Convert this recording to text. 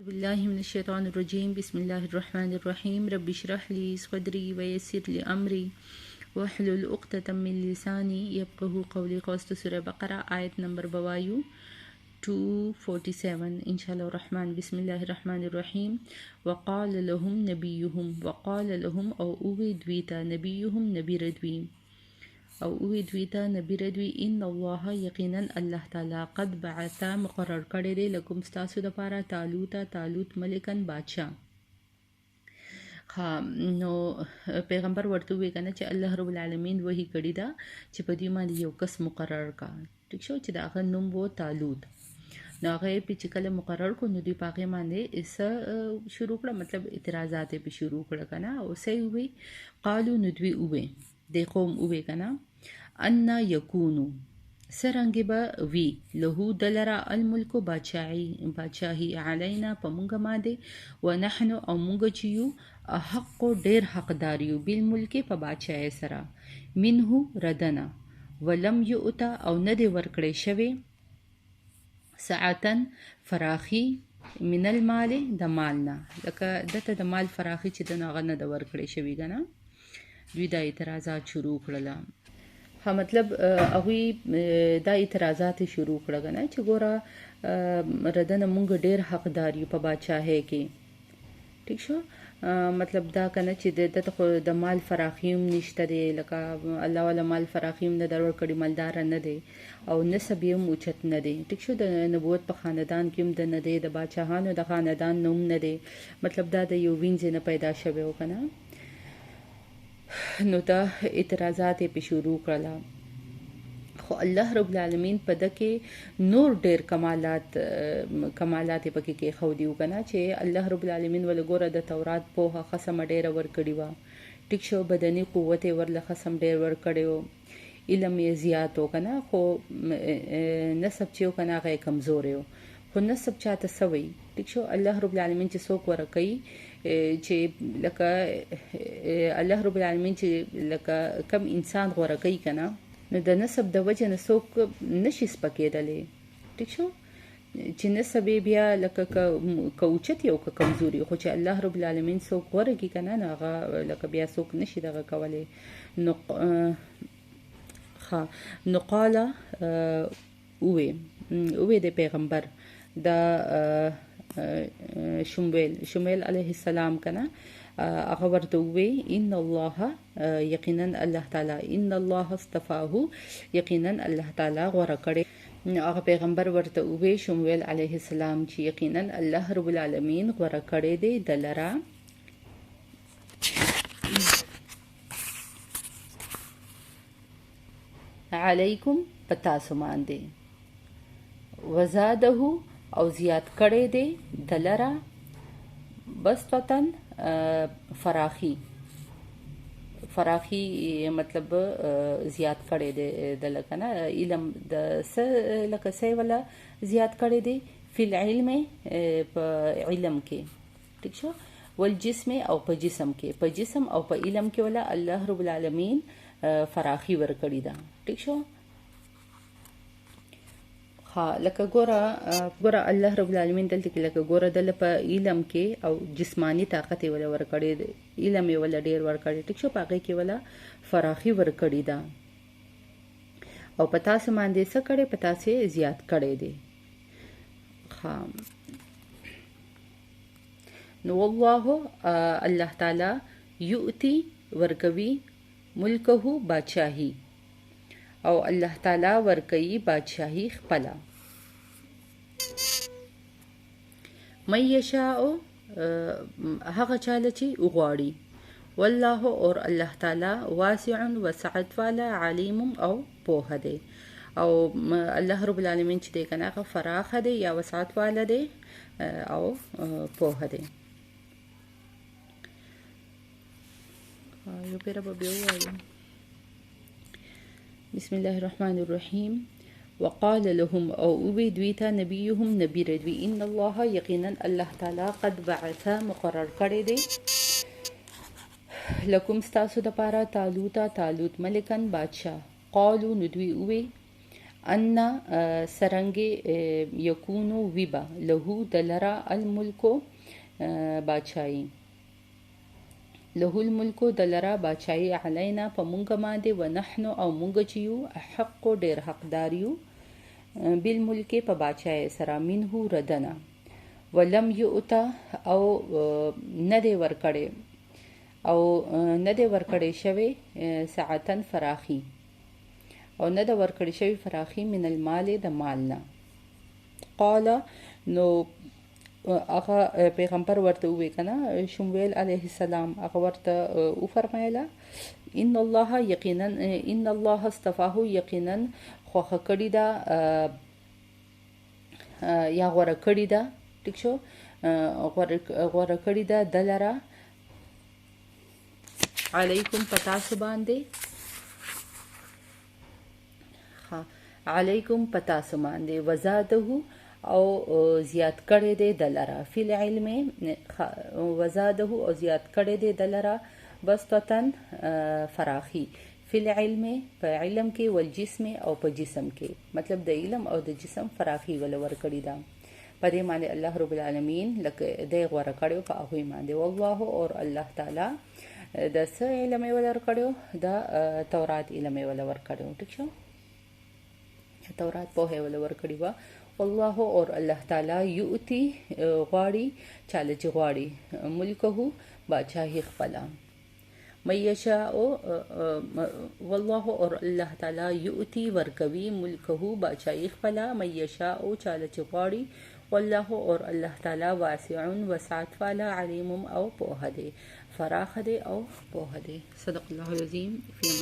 بالله من الشيطان الرجيم بسم الله الرحمن الرحيم رب اشرح لي صدري ويسر لي أمري واحلل عقدة من لساني يفقهوا قولي. قوست سورة بقرة آية نمبر بوايو 247 إن شاء الله الرحمن. بسم الله الرحمن الرحيم. وقال لهم أو أوي دويتا نبيهم نبي ردوي او اوی دویتا نبی ردوی ان الله یقینا الله تعالی قد بعث مقرر کړی دی لکم ستاسو دپاره طالوت ملکن بادشاه. نو پیغمبر ورته وی کنه چې الله رب العالمین وحی کړی دا چې په دې باندې یو کس مقرر کا. ټیک شو چې دا هغه نوم وو طالوت. نو هغه په چې کله مقرر کو نو دی پاګه باندې اس شروع کړه، مطلب اعتراضات په شروع کړه کنه او سې وی قالو ندوی اوه د قوم اوه کنه ان یکونو سرنګ به وی له دلرا الملک بادشاهی علینا په مونږ باندې ونحن او مونږ چې یو حق ډیر حقدار یو بالملک په بادشاهی سره منه ردنا ولم یؤتا او نه دی ورکړی شوی ساعتن فراخی من المال د مالنا، لکه دته د مال فراخی چې د ناغه نه د ورکړی شوی کنه. دوی دا اعتراضات شروع کړل. مطلب هغوی دا اعتراضات شروع کړل کنه چې ګوره ردنه مونږ ډیر حقدار یو په بادشاهۍ کې. ټیک شو، مطلب دا کنه چې دته د مال فراخیم نشته دی، لکه الله والا مال فراخیم نه در ورکړي، مالدار نه دی او نسب یې هم اوچت نه دی. ټیک شو، د نبوت په خاندان کې هم د نه دی، د بادشاهانو د خاندان نوم نه دی، مطلب دا د یو وینځ نه پیدا شوی و کنه. نو دا اعتراضات په شروع کړل، خو الله رب العالمین په دکې نور ډیر کمالات پکې کې خو دیو کنه چې الله رب العالمین ول ګوره د تورات په قسم ډیر ور کړی و. ټیک شو، بدني قوت ورله قسم ډیر ور کړیو، علم یې زیاتو کنه، خو نسب چې کنه هغه کمزور یو، خو نسب چاته سوی. ټیک شو، الله رب العالمین چې څوک ورکړي چې لکه الله رب العالمین چې لکه کم انسان غوره کوي کنه، نو د نسب د وجه نه څوک نشي سپکېدلی. ټیک شو، چې نسب بیا لکه کوچت یو که کمزوري، خو چې الله رب العالمین څوک غوره کوي کنه نو هغه لکه بیا څوک نشي دغه کولی. نو قاله اوه د پیغمبر دا شمویل علیه السلام کنه هغه ورته وی ان الله یقینا الله تعالی ان الله اصطفاه یقینا الله تعالی غوره کړي. هغه پیغمبر ورته وی شمویل علیه السلام چې یقینا الله رب العالمین غوره کړي دی دلرا علیکم پتاسو باندې وزاده او زیات کړي دی دلرا بسطتن فراخی مطلب زیات کړي دی د لکنه علم د س لکه سی ولا زیات کړي دی فی العلم په علم کې. ٹھیک شو، والجسم او په جسم کې، په جسم او په علم کې ولا الله رب العالمین فراخی ور کړی دا. ٹھیک شو، لکه ګوره الله رب العالمین دلته کې لکه ګوره دل په علم کې او جسمانی طاقت یې ولا ورکړی دی، علم یې ولا ډیر ورکړی. ټیک شو، پاګه کې ولا فراخي ورکړی دا او پتا سم باندې څه کړي، پتا سي زیات کړي دی. نو والله الله تعالی یؤتی ورکوي ملکه بادشاہی او الله تعالی ورکوي بادشاہی خپله. من یشاء هغه چاله چې وغواړي، والله اور الله تعالی واسع وسعت والا علیم او پوهه دی. او الله رب العالمین چې دی کنه هغه فراخه دی یا وسعت والا دی او پوهه دی. یو پیره به بیا ووایو. بسم الله الرحمن الرحیم. وقال لهم او اوی دویتا نبیهم نبی ردوی ان الله یقینا الله تعالی قد بعث مقرر کړی دی لکم ستاسو د پاره طالوت ملکن بادشاه. قالو ندوی اوی ان سرنګ یکونو ویبا له دلرا الملکو باچای له الملکو دلرا باچای علینا په مونږ باندې ونحنو او مونږ چې یو حق ډیر حقدار یو بالملک په باچای سره منه ردنا ولم یؤتا او ندی ورکړې شوی ساعتن فراخي او نه د ورکړې شوی فراخي من المال د مالنا قال نو هغه پیغمبر ورته ووی کنه شمویل علیه السلام هغه ورته او فرمایله ان الله اصطفاه یقینا خوخه کړی دا یا غوړه کړی دا ټیک شو غوړه کړی دا دلرا علیکم پتاسو باندې علیکم پتاسو باندې وزاده او زیات کړی دی دلرا فی العلم وزاده او زیات کړی دی دلرا بسطتن فراخی فی العلم په علم کې والجسم او په جسم کې مطلب د علم او د جسم فراخی ول ور کړی دا په دې باندې الله رب العالمین لکه د غوړه کړو په هغه باندې والله اور الله تعالی د څه علم ول کړو دا تورات علم ول ور کړو ټیک شو تورات په ول ور کړی وا والله اور الله تعالی یؤتی غواړي چاله چې غواړي ملکه بادشاہي خپل مَيَّشَاءُ والله اور الله تعالی یؤتی ورکوي ملکه بادشاہي خپل مَيَّشَاءُ چاله چې غواړي والله اور الله تعالی واسع وسعت والا علیم او په هده فراخ ده او په هده صدق الله العظیم فی